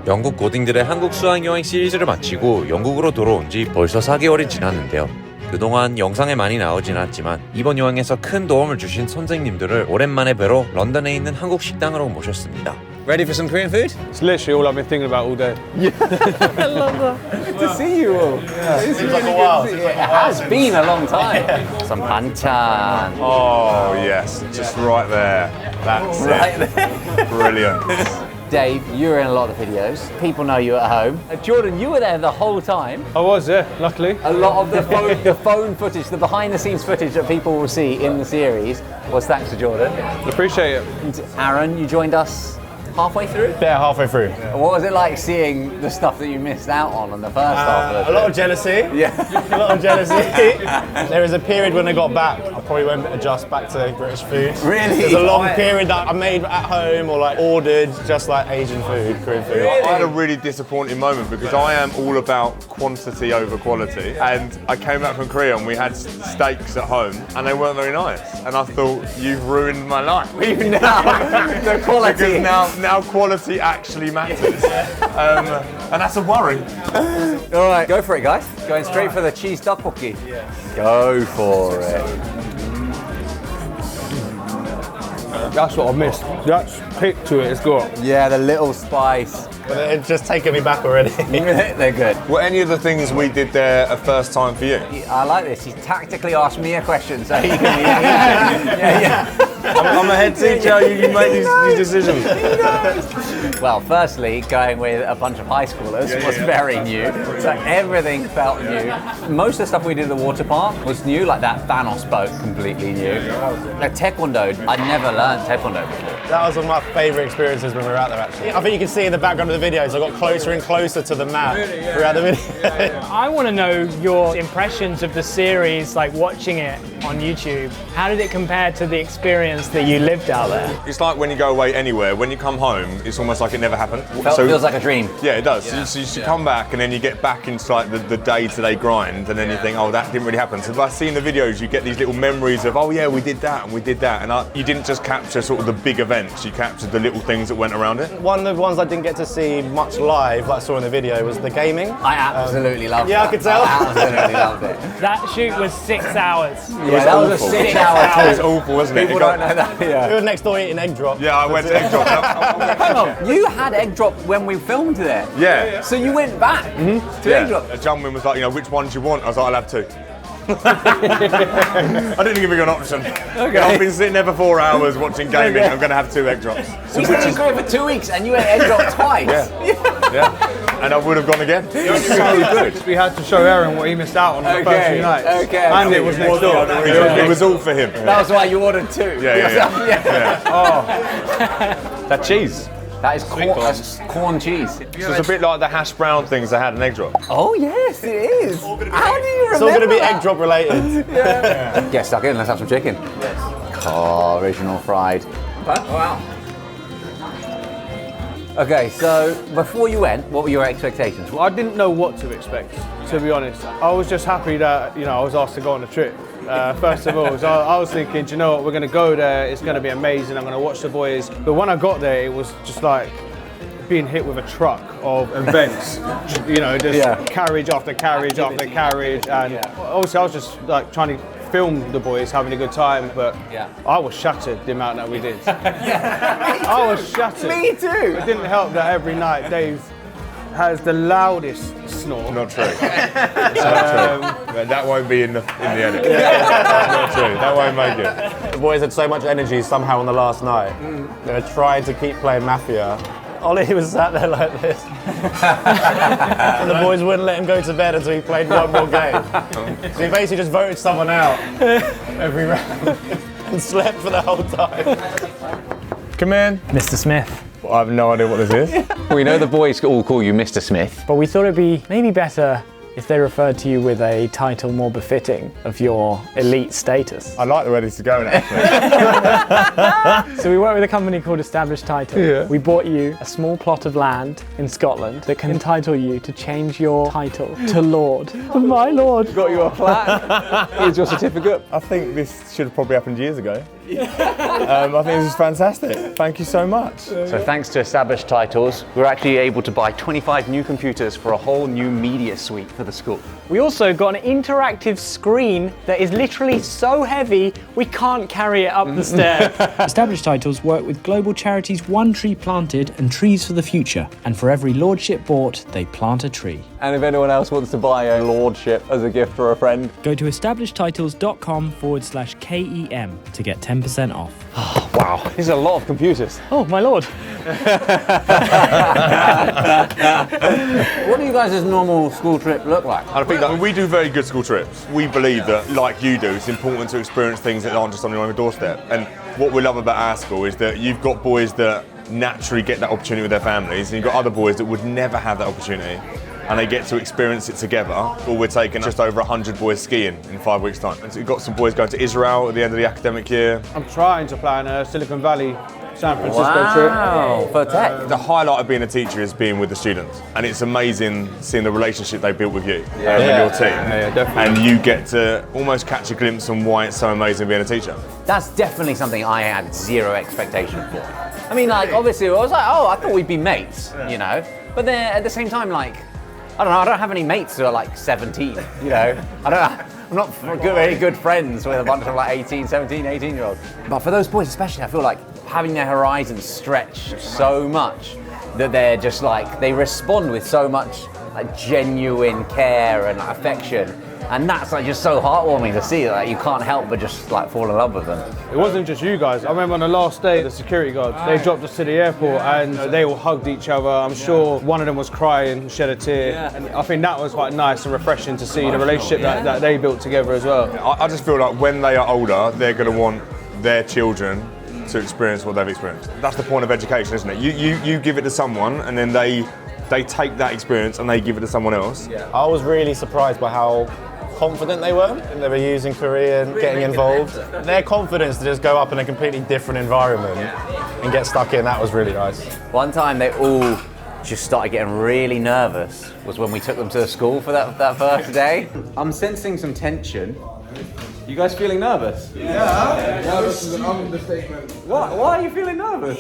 영국 고딩들의 한국 수학여행 시리즈를 마치고 영국으로 돌아온 지 벌써 4개월이 지났는데요. 그동안 영상에 많이 나오진 않았지만 이번 여행에서 큰 도움을 주신 선생님들을 오랜만에 뵈러 런던에 있는 한국 식당으로 모셨습니다. Ready for some Korean food? It's literally all I've been thinking about all day. Yeah. I love that. Good to see you all. Yeah. It's really like a while. It has been a long time. Some banchan. Oh, yes. Just right there. That's Right it. there. Brilliant. Dave, you were in a lot of videos. People know you at home. Jordan, you were there the whole time. I was, yeah, luckily. A lot of the phone footage, the behind-the-scenes footage that people will see in the series was thanks to Jordan. Appreciate it. And Aaron, you joined us halfway through? Yeah, halfway through. What was it like seeing the stuff that you missed out on the first half of it? A lot of jealousy. Yeah. A lot of jealousy. There was a period when I got back, I probably won't adjust back to British food. Really? There's a long period that I made at home or like ordered just like Asian food, Korean food. I had a really disappointing moment because I am all about quantity over quality, and I came back from Korea and we had steaks at home and they weren't very nice, and I thought, you've ruined my life. The quality. Because now quality actually matters, and that's a worry. All right, go for it, guys. Going straight for the cheese tteokbokki. Go for it. That's what I missed. That kick to it has got. Yeah, the little spice. But it's just taken me back already. They're good. Were any of the things we did there a first time for you? I like this. He tactically asked me a question, so he can. Yeah. I'm a head teacher. You make these decisions. Well, firstly, going with a bunch of high schoolers was very new. So everything felt new. Most of the stuff we did at the water park was new, like that Thanos boat, completely new. Like Taekwondo, I'd never learned Taekwondo before. That was one of my favourite experiences when we were out there actually. I think you can see in the background of the videos, I got closer and closer to the mat throughout the video. I want to know your impressions of the series, like watching it on YouTube. How did it compare to the experience that you lived out there? It's like when you go away anywhere, when you come home, it's almost like it never happened. Feels like a dream. Yeah, it does. Yeah. So you come back and then you get back into like the day-to-day grind, and then you think, oh, that didn't really happen. So by seeing the videos, you get these little memories of, oh yeah, we did that and we did that. And you didn't just capture sort of the big events, you captured the little things that went around it. One of the ones I didn't get to see much live, like I saw in the video, was the gaming. I absolutely loved it. Yeah, I could tell. I absolutely loved it. That shoot was 6 hours. Yeah, that was a 6 hour. It was awful, wasn't it? People don't know that. Yeah. We were next door eating egg drop. Yeah, I went to egg drop. Hang on, you had egg drop when we filmed there. Yeah. So you went back to egg drop. A gentleman was like, which one do you want? I was like, I'll have two. I didn't give you an option. Okay. I've been sitting there for 4 hours watching gaming. Okay. I'm going to have 2 egg drops. We stayed in Korea for 2 weeks and you ate egg drop twice. Yeah. And I would have gone again. It was so good. We had to show Aaron what he missed out on the first few nights. Okay. And it was next door. It was all for him. That was why you ordered 2. Yeah. Oh, That cheese. That is corn cheese. So it's a bit like the hash brown things they had in egg drop. Oh yes, it is. How do you remember It's all going to be that? egg drop related. Get stuck in, let's have some chicken. Yes. Oh, original fried. Wow. Okay, so before you went, what were your expectations? I didn't know what to expect, to be honest. I was just happy that I was asked to go on the trip. First of all, so I was thinking, do you know what, we're going to go there, it's going to be amazing, I'm going to watch the boys. But when I got there, it was just like being hit with a truck of events. Just carriage after carriage after carriage. And obviously I was just like trying to film the boys having a good time, but I was shattered the amount that we did. I was shattered. Me too. It didn't help that every night Dave has the loudest snore. Not true. It's not true. That won't be in the edit. Not true. That won't make it. The boys had so much energy somehow on the last night. They were trying to keep playing Mafia. Ollie was sat there like this. And the boys wouldn't let him go to bed until he played one more game. So he basically just voted someone out every round and slept for the whole time. Come in. Mr. Smith. I have no idea what this is. We know the boys all call you Mr. Smith. But we thought it'd be maybe better if they referred to you with a title more befitting of your elite status. I like the way this is going, actually. So we work with a company called Established Title. Yeah. We bought you a small plot of land in Scotland that can entitle you to change your title to Lord. My Lord. Got you a plaque. Here's your certificate. I think this should have probably happened years ago. I think this is fantastic. Thank you so much. So thanks to established titles, we were actually able to buy 25 new computers for a whole new media suite for the school. We also got an interactive screen that is literally so heavy we can't carry it up the stairs. Established Titles work with global charities One Tree Planted and Trees for the Future. And for every lordship bought, they plant a tree. And if anyone else wants to buy a lordship as a gift for a friend, Go to establishedtitles.com/KEM to get 10% off. wow, this is a lot of computers. Oh, my lord. What do you guys' normal school trip look like? I think that we do very good school trips. We believe that, like you do, it's important to experience things that aren't just on your own doorstep. And what we love about our school is that you've got boys that naturally get that opportunity with their families, and you've got other boys that would never have that opportunity, and they get to experience it together. Or we're taking just over 100 boys skiing in 5 weeks' time. And so we've got some boys going to Israel at the end of the academic year. I'm trying to plan a Silicon Valley, San Francisco trip. Wow, for tech. The highlight of being a teacher is being with the students, and it's amazing seeing the relationship they built with you and with your team. Yeah, definitely. And you get to almost catch a glimpse on why it's so amazing being a teacher. That's definitely something I had zero expectation for. I mean, like, obviously, I was like, oh, I thought we'd be mates, you know? But then at the same time, like, I don't know, I don't have any mates who are like 17, you know? I'm not very good friends with a bunch of like 18, 17, 18-year-olds. But for those boys especially, I feel like having their horizons stretched so much that they're just like, they respond with so much like genuine care and like, affection. And that's like just so heartwarming to see, like you can't help but just like fall in love with them. It wasn't just you guys. I remember on the last day, the security guards, they dropped us to the airport and they all hugged each other. I'm sure one of them was crying, shed a tear. And I think that was quite nice and refreshing to see the relationship that they built together as well. I just feel like when they are older, they're going to want their children to experience what they've experienced. That's the point of education, isn't it? You give it to someone and then they take that experience and they give it to someone else. I was really surprised by how confident they were. They were using Korean, getting involved. Their confidence to just go up in a completely different environment and get stuck in, that was really nice. One time they all just started getting really nervous was when we took them to the school for that first day. I'm sensing some tension. You guys feeling nervous? Yeah, this is an understatement. Why are you feeling nervous?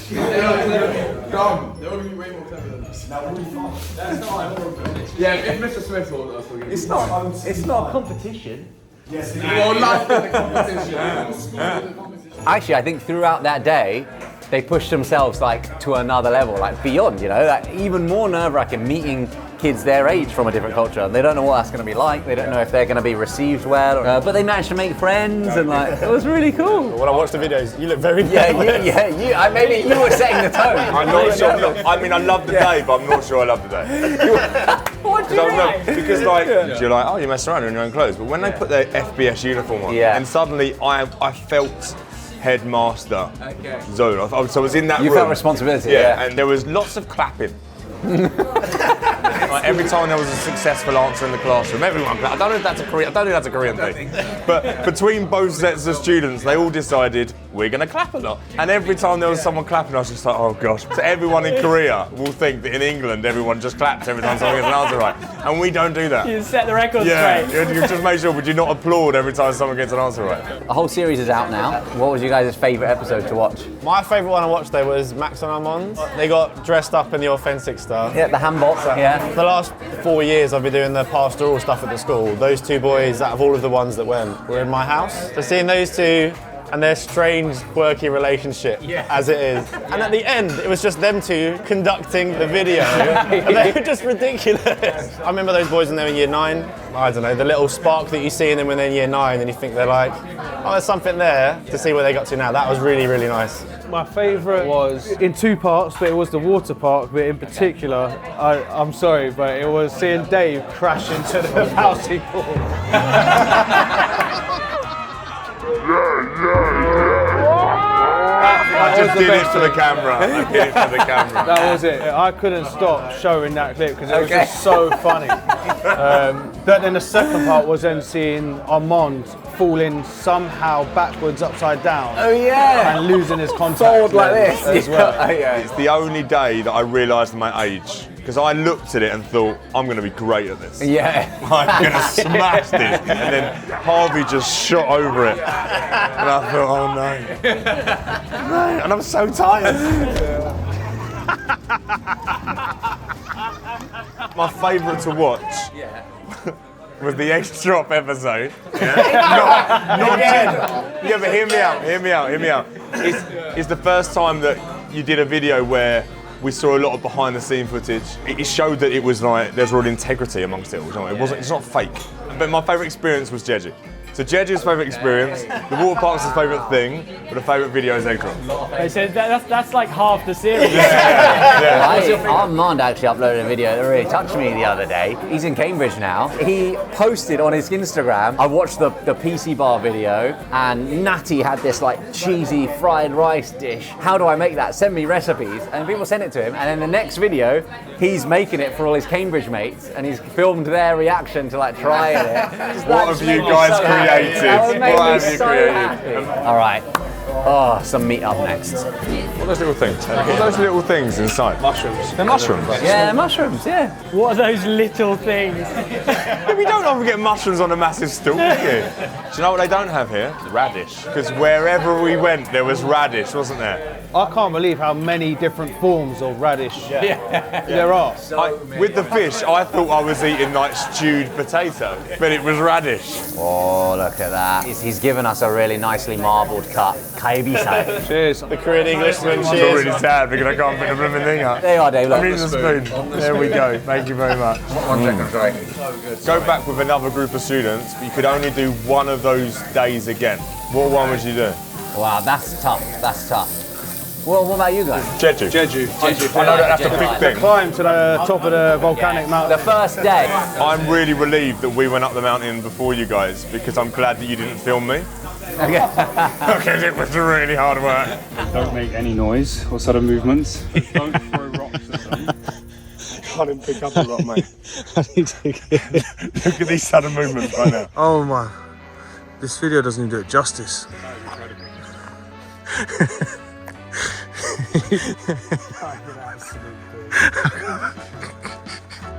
They're dumb. They're going to be way more clever than us. That would be fun. That's not Yeah, if Mr. Smith was us, we're going to It's not a competition. Yes, we'll laugh at the competition. Actually, I think throughout that day, they pushed themselves like to another level, like beyond, you know, like even more nerve-wracking meeting kids their age from a different culture. They don't know what that's going to be like. They don't know if they're going to be received well, but they managed to make friends, and like it was really cool. When I watched the videos, you look very Yeah, nervous. maybe you were setting the tone. I'm not sure. I mean, I love the day, but I'm not sure I love the day. What do you mean? Because like you're like, oh, you mess around in your own clothes, but when they put their FBS uniform on, and suddenly I felt headmaster zone. So I was in that room. You felt responsibility. Yeah, and there was lots of clapping. Like every time there was a successful answer in the classroom, everyone clapped. I don't know if that's a Korean thing. But between both sets of students, they all decided we're going to clap a lot. And every time there was someone clapping, I was just like, oh gosh. So everyone in Korea will think that in England, everyone just claps every time someone gets an answer right. And we don't do that. You set the record Yeah, straight. you just make sure, but you not applaud every time someone gets an answer right. The whole series is out now. What was you guys' favourite episode to watch? My favourite one I watched though was Max and Armand. They got dressed up in the authentic stuff. Yeah, the handball. Yeah. For the last 4 years I've been doing the pastoral stuff at the school. Those two boys, out of all of the ones that went, were in my house. So seeing those two and their strange, quirky relationship as it is. And at the end, it was just them two conducting the video. And they were just ridiculous. I remember those boys when they were in year 9. I don't know, the little spark that you see in them when they're in year 9 and you think they're like, oh, there's something there, to see where they got to now. That was really, really nice. My favourite was in 2 parts, but it was the water park. But in particular, I'm sorry, but it was seeing Dave crash into the housing pool. I just did it for the camera. I did it for the camera. That was it. I couldn't stop showing that clip because it was just so funny. But then the second part was then seeing Armand falling somehow backwards, upside down. Oh yeah. And losing his contact Fold like this as well. Yeah. It's the only day that I realised my age. because I looked at it and thought, I'm going to be great at this. Yeah. I'm going to smash this. And then Harvey just shot over it. And I thought, oh no. No. And I'm so tired. My favourite to watch was the Egg Drop episode. Not again. Yeah, but hear me out. It's the first time that you did a video where we saw a lot of behind the scene footage. It showed that it was like, there's real integrity amongst it all. It's not fake. But my favourite experience was Jeju. So Jeju's favourite experience, the water park's his favourite thing, but the favourite video is Egg Drop. Okay, so that's like half the series. Armand actually uploaded a video that really touched me the other day. He's in Cambridge now. He posted on his Instagram, I watched the PC bar video, and Natty had this like cheesy fried rice dish. How do I make that? Send me recipes. And people sent it to him, and then the next video, he's making it for all his Cambridge mates, and he's filmed their reaction to like trying it. What have you guys created? That would make What me have you so created? happy. All right. Oh, some meat up next. What are those little things? What are those little things inside? Mushrooms. They're mushrooms. Yeah, they're mushrooms, yeah. What are those little things? We don't often get mushrooms on a massive stool, do you? Do you know what they don't have here? Radish. Because wherever we went, there was radish, wasn't there? I can't believe how many different forms of radish there are. With the fish, I thought I was eating like stewed potato, but it was radish. Oh, look at that. He's given us a really nicely marbled cut. Kaebi-san. Cheers. The Korean Englishman, I'm cheers. really sad because I can't put the blooming thing up. There you are, Dave. I'm Look. using the spoon. There we go. Thank you very much. 1 second, sorry. Go back with another group of students, but you could only do one of those days again. What one would you do? Wow, that's tough. That's tough. Well, what about you guys? Jeju. Jeju. I know that's a big thing. Climb to the top of the volcanic mountain. The first day. I'm really relieved that we went up the mountain before you guys because I'm glad that you didn't film me. Because it was really hard work. Don't make any noise or sudden movements. Don't throw rocks at them. Can't even pick up a rock, mate. Look at these sudden movements right now. Oh my, this video doesn't even do it justice.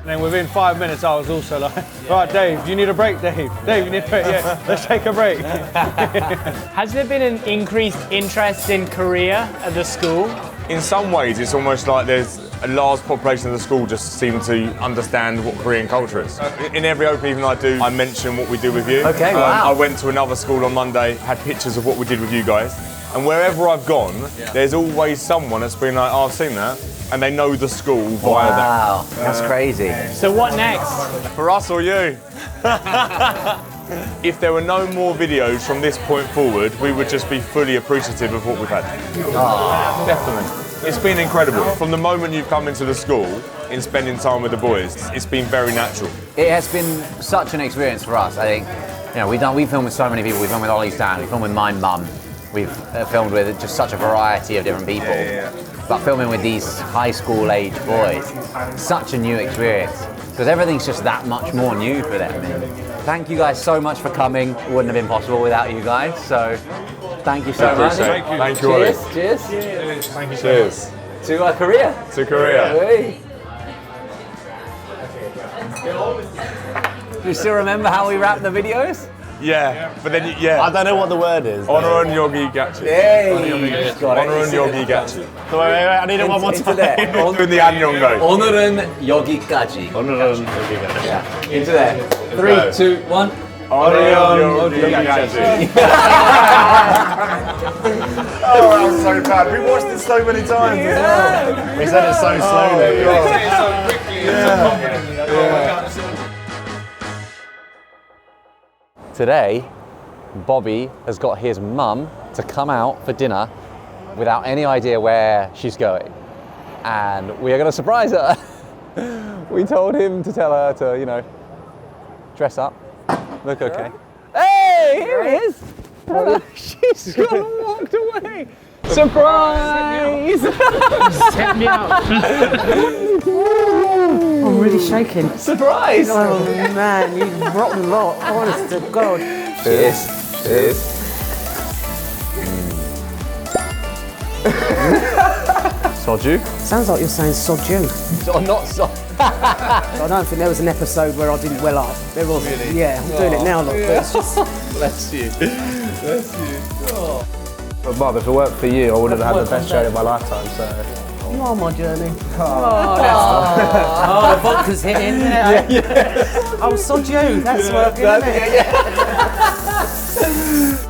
And then within 5 minutes, I was also like, right, Dave, do you need a break, Dave? Dave, you need a break? Yeah, let's take a break. Has there been an increased interest in Korea at the school? In some ways, it's almost like there's a large population of the school just seem to understand what Korean culture is. In every open evening I do, I mention what we do with you. Okay, wow. I went to another school on Monday, had pictures of what we did with you guys. And wherever I've gone, there's always someone that's been like, oh, I've seen that. And they know the school via that. Wow, that's crazy. So what next? For us or you? If there were no more videos from this point forward, we would just be fully appreciative of what we've had. Oh. Definitely. It's been incredible. From the moment you've come into the school, in spending time with the boys, it's been very natural. It has been such an experience for us. I think, you know, we've filmed with so many people. We've filmed with Ollie's dad, we've filmed with my mum. We've filmed with just such a variety of different people. But filming with these high school age boys, such a new experience. Because everything's just that much more new for them. Thank you guys so much for coming. It wouldn't have been possible without you guys. So thank you so much. Thank you, Ollie. Cheers. Thank you. Cheers. To Korea. To Korea. Hey. Do you still remember how we wrapped the videos? Yeah, but then, yeah. I don't know what the word is. Honor and Yogi Gachi. Hey. Honor and Yogi Gachi. Wait, I need it one more time. Doing the Annyeong go. 오늘은 여기까지. 오늘은 여기까지. Yeah. Into there. 3, 2, 1. Honor and Yogi Gachi. Oh, that was so bad. We watched it so many times as well. We said it so slowly. Today, Bobby has got his mum to come out for dinner without any idea where she's going. And we are going to surprise her. We told him to tell her to, you know, dress up, look okay. Hey, here he is. She's gone and walked away. Surprise! Set me out. I'm really shaking. Surprise! Oh man, you rocked a lot. Honest to God. Cheers. Cheers. Soju? Sounds like you're saying sod you. Or not so. I don't think there was an episode where I didn't well up. There was. Really? Yeah, I'm doing it now, look. But it's just... Bless you. Bless you. Oh. But Bob, if it worked for you, I would have had the best journey of my lifetime, so... You are my journey. Oh, the vodka's hitting. Yeah. Oh, sod you. That's working, isn't it?